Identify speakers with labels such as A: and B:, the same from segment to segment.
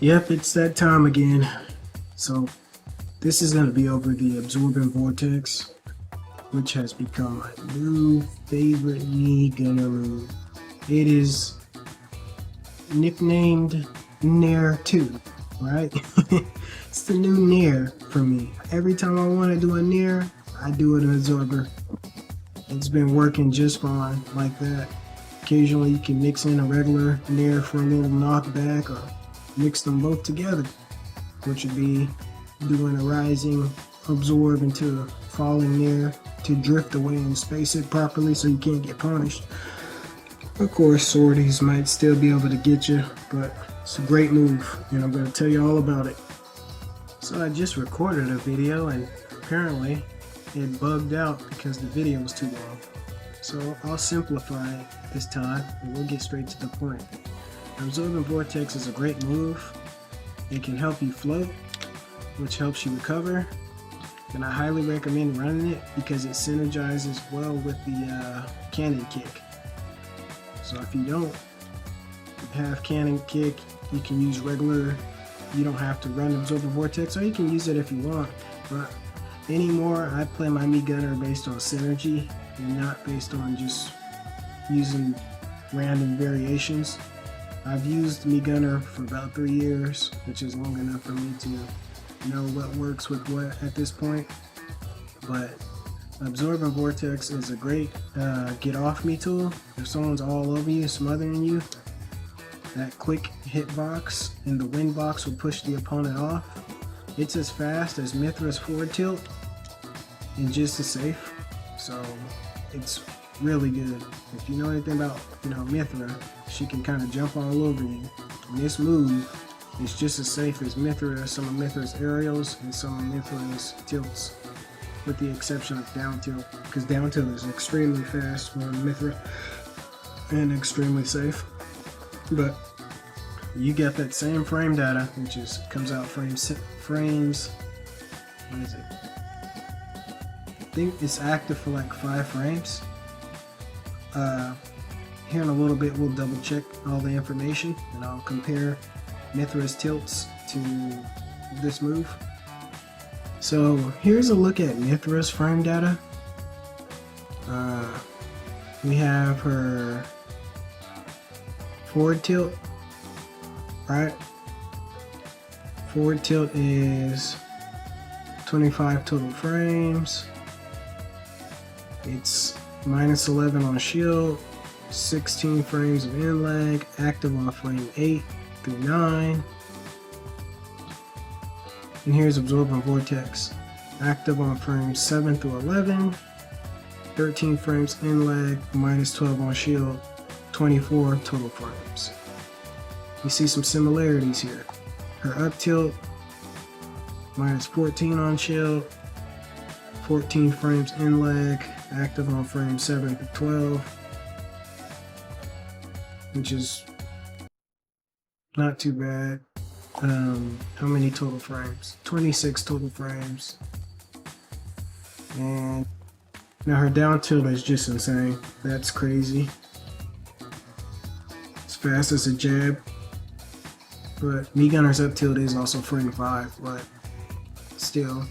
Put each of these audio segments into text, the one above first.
A: Yep, it's that time again. So this is going to be over the absorbent vortex, which has become my new favorite knee gunner move. It is nicknamed Nair 2, right? It's the new Nair for me. Every time I want to do a Nair, I do an absorber. It's been working just fine like that. Occasionally you can mix in a regular Nair for a little knockback, or mix them both together, which would be doing a rising absorb into a falling Nair to drift away and space it properly so you can't get punished. Of course, sorties might still be able to get you, but it's a great move, and I'm going to tell you all about it. So I just recorded a video, and apparently it bugged out because the video was too long. So I'll simplify it this time, and we'll get straight to the point. Absorbent Vortex is a great move. It can help you float, which helps you recover, and I highly recommend running it because it synergizes well with the cannon kick. So if you don't have cannon kick, you can use regular. You don't have to run Absorbent Vortex, or you can use it if you want. But anymore, I play my knee gunner based on synergy and not based on just using random variations. I've used knee gunner for about 3 years, which is long enough for me to know what works with what at this point. But Absorbent Vortex is a great get off me tool. If someone's all over you, smothering you, that quick hitbox and the wind box will push the opponent off. It's as fast as Mithra's forward tilt and just as safe. So it's really good. If you know anything about Mithra, she can kind of jump all over you. And this move is just as safe as Mithra, some of Mithra's aerials and some of Mithra's tilts, with the exception of down tilt, because down tilt is extremely fast on Mithra and extremely safe. But you get that same frame data, which comes out frames. What is it? I think it's active for like 5 frames. Here in a little bit we'll double check all the information and I'll compare Mithra's tilts to this move. So here's a look at Mithra's frame data. We have her forward tilt, right? Forward tilt is 25 total frames. It's -11 on shield, 16 frames of in lag, active on frame 8 through 9. And here's Absorbent Vortex, active on frames 7 through 11, 13 frames in lag, -12 on shield, 24 total frames. You see some similarities here. Her up tilt, -14 on shield, 14 frames in lag, active on frames 7 to 12, which is not too bad. How many total frames? 26 total frames. And now her down tilt is just insane. That's crazy. As fast as a jab. But knee gunner's up tilt is also frame 5, but still,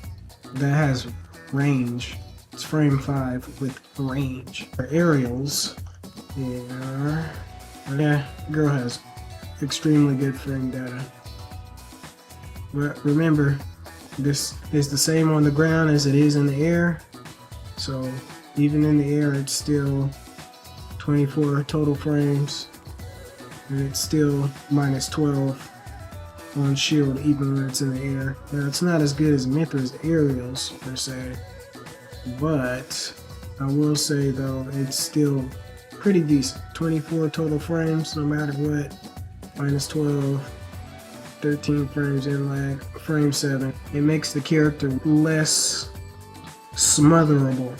A: that has range. It's frame 5 with range. Her aerials, yeah, girl has extremely good frame data. But remember, this is the same on the ground as it is in the air. So even in the air, it's still 24 total frames, and it's still -12 on shield even when it's in the air. Now it's not as good as Mithra's aerials per se, but I will say though it's still pretty decent. 24 total frames no matter what, -12, 13 frames in lag, frame 7. It makes the character less smotherable,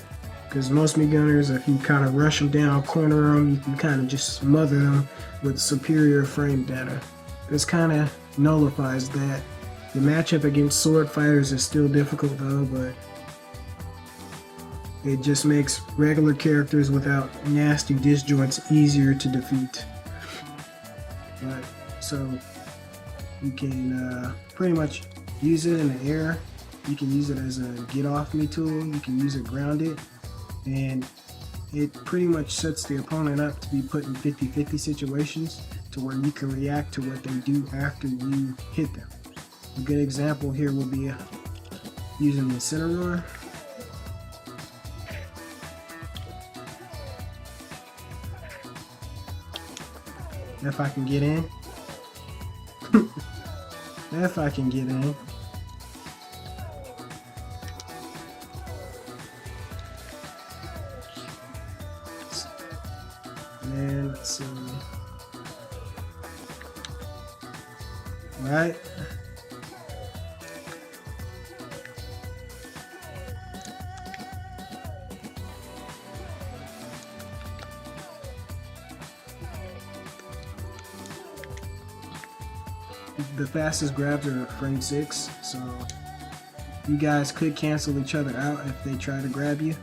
A: because most knee gunners, if you kind of rush them down, corner them, you can kind of just smother them with superior frame data. This kind of nullifies that. The matchup against sword fighters is still difficult though, but it just makes regular characters without nasty disjoints easier to defeat. But so You can pretty much use it in the air. You can use it as a get off me tool. You can use it grounded, and it pretty much sets the opponent up to be put in 50-50 situations to where you can react to what they do after you hit them. A good example here will be using the Incineroar. If I can get in. If I can get in. And let's see. All right. The fastest grabs are frame 6, so you guys could cancel each other out if they try to grab you,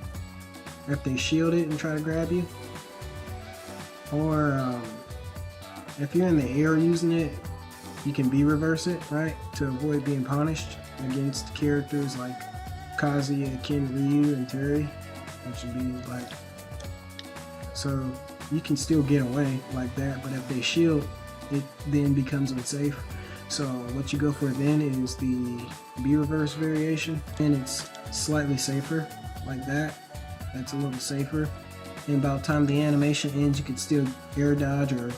A: if they shield it and try to grab you, or if you're in the air using it, you can reverse it, right, to avoid being punished against characters like Kazuya, Ken, Ryu, and Terry, which would be like, so you can still get away like that, but if they shield, it then becomes unsafe. So what you go for then is the reverse variation, and it's slightly safer like that. That's a little safer. And by the time the animation ends, you can still air dodge or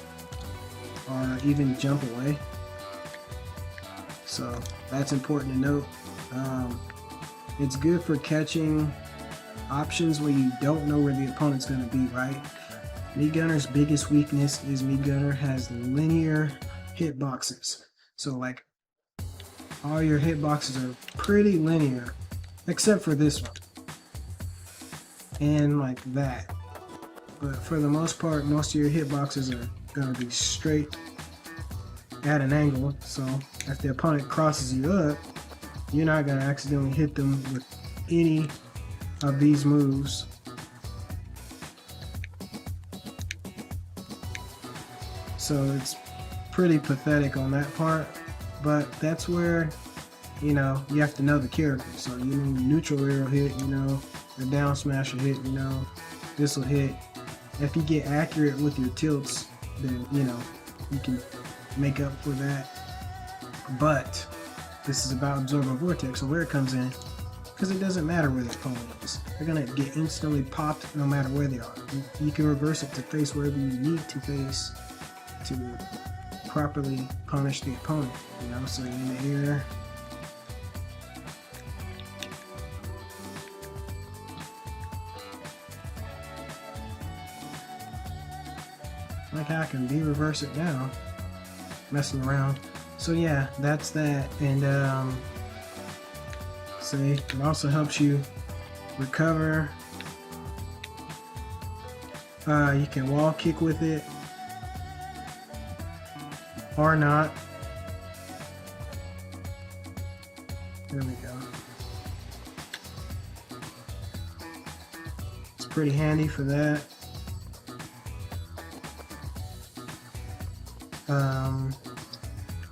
A: even jump away. So that's important to note. It's good for catching options where you don't know where the opponent's going to be, right? Mii Gunner's biggest weakness is Mii Gunner has linear hitboxes. So like all your hitboxes are pretty linear, except for this one. And like that. But for the most part, most of your hitboxes are gonna be straight at an angle. So if the opponent crosses you up, you're not gonna accidentally hit them with any of these moves. So it's pretty pathetic on that part, but that's where, you know, you have to know the character. So you know, neutral arrow hit, you know, the down smash will hit, you know, this will hit. If you get accurate with your tilts, then you know you can make up for that. But this is about Absorber Vortex, so where it comes in, because it doesn't matter where the opponent is, they're gonna get instantly popped no matter where they are. You can reverse it to face wherever you need to face to properly punish the opponent, you know. So in the air, like how I can reverse it now, messing around. So yeah, that's that. And see, it also helps you recover. You can wall kick with it or not. There we go. It's pretty handy for that.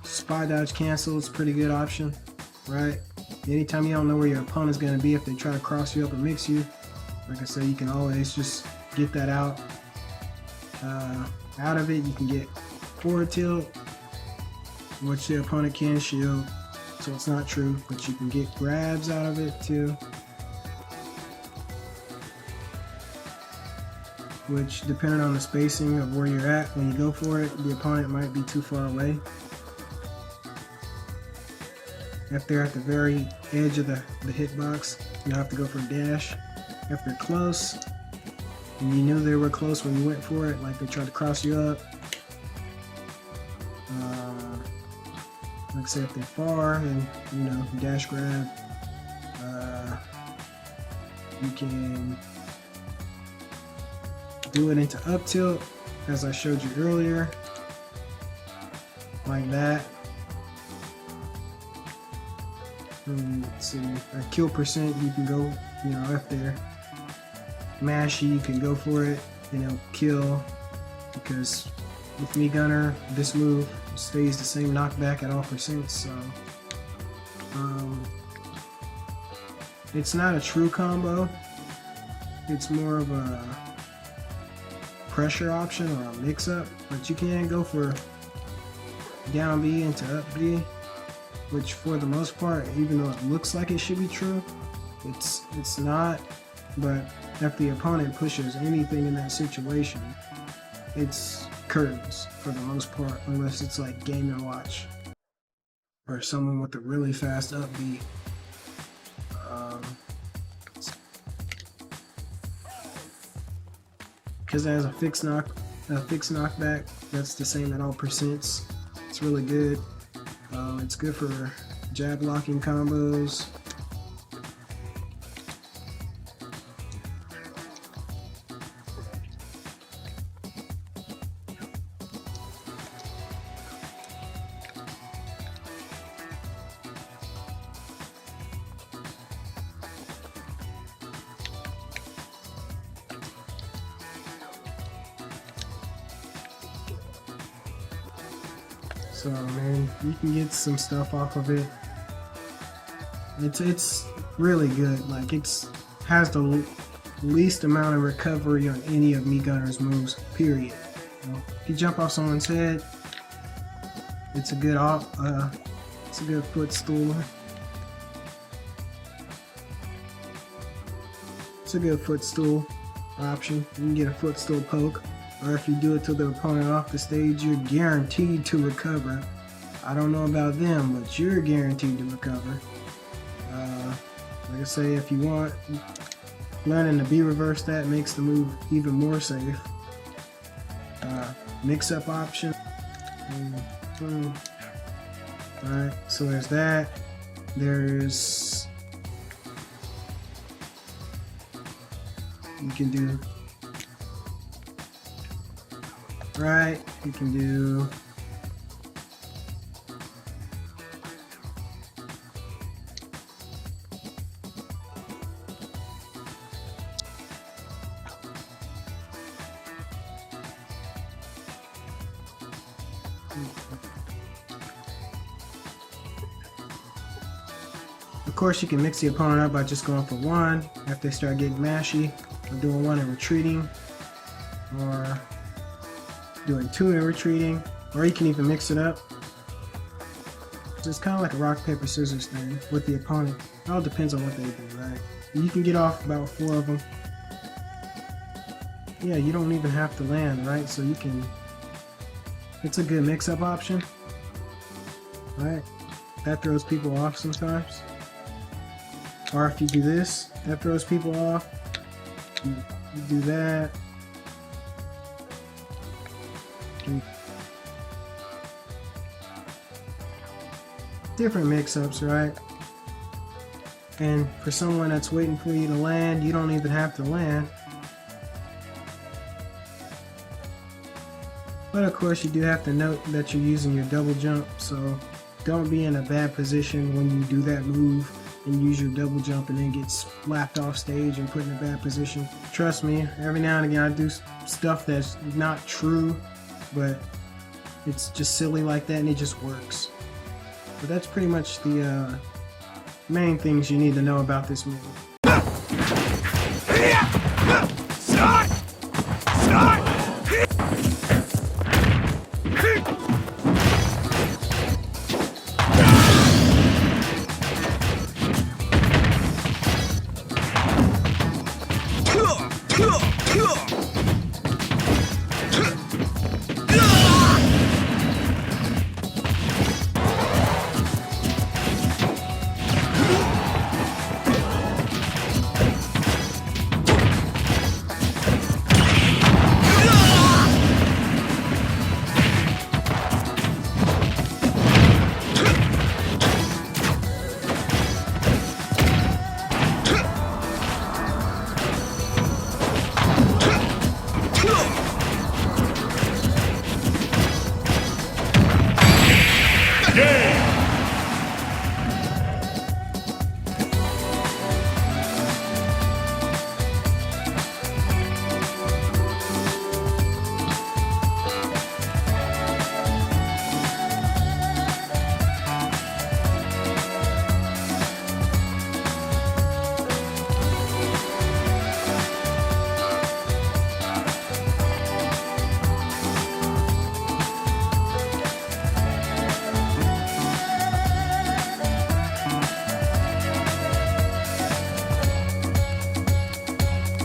A: Spy dodge cancel is a pretty good option, right? Anytime you don't know where your opponent's going to be, if they try to cross you up or mix you, like I said, you can always just get that out. Out of it, you can get forward tilt, which the opponent can shield, so it's not true, but you can get grabs out of it too, which depending on the spacing of where you're at when you go for it, the opponent might be too far away. If they're at the very edge of the hitbox, you'll have to go for a dash. If they're close, and you knew they were close when you went for it, like they tried to cross you up, like I said, if they're far, then you know, dash grab. You can do it into up tilt, as I showed you earlier, like that. Let's see, a kill percent, you can go, you know, if they're mashy, you can go for it, you know, kill, because with me gunner, this move stays the same knockback at all percents, so it's not a true combo. It's more of a pressure option or a mix-up, but you can go for down B into up B, which for the most part, even though it looks like it should be true, it's not. But if the opponent pushes anything in that situation, it's curtains for the most part, unless it's like Game & Watch or someone with a really fast up B. Because it has a fixed knockback that's the same at all percents. It's really good. It's good for jab locking combos. So man, you can get some stuff off of it. It's really good. Like has the least amount of recovery on any of me gunner's moves. Period. You know, if you jump off someone's head, it's a good footstool. It's a good footstool option. You can get a footstool poke. Or if you do it to the opponent off the stage, you're guaranteed to recover. I don't know about them, but you're guaranteed to recover. Like I say, if you want, learning to B reverse that makes the move even more safe. Mix-up option. Alright, so there's that. There's... You can do... Right, you can do of course you can mix the opponent up by just going for one if they start getting mashy, or doing one and retreating, or doing two and retreating, or you can even mix it up. So it's kind of like a rock, paper, scissors thing with the opponent. It all depends on what they do, right? You can get off about 4 of them. Yeah, you don't even have to land, right? So you can, it's a good mix-up option, right? That throws people off sometimes. Or if you do this, that throws people off. You do that. Different mix-ups, right? And for someone that's waiting for you to land, you don't even have to land. But of course you do have to note that you're using your double jump, so don't be in a bad position when you do that move and use your double jump and then get slapped off stage and put in a bad position. Trust me, every now and again I do stuff that's not true, but it's just silly like that and it just works. But that's pretty much the main things you need to know about this movie.
B: Game!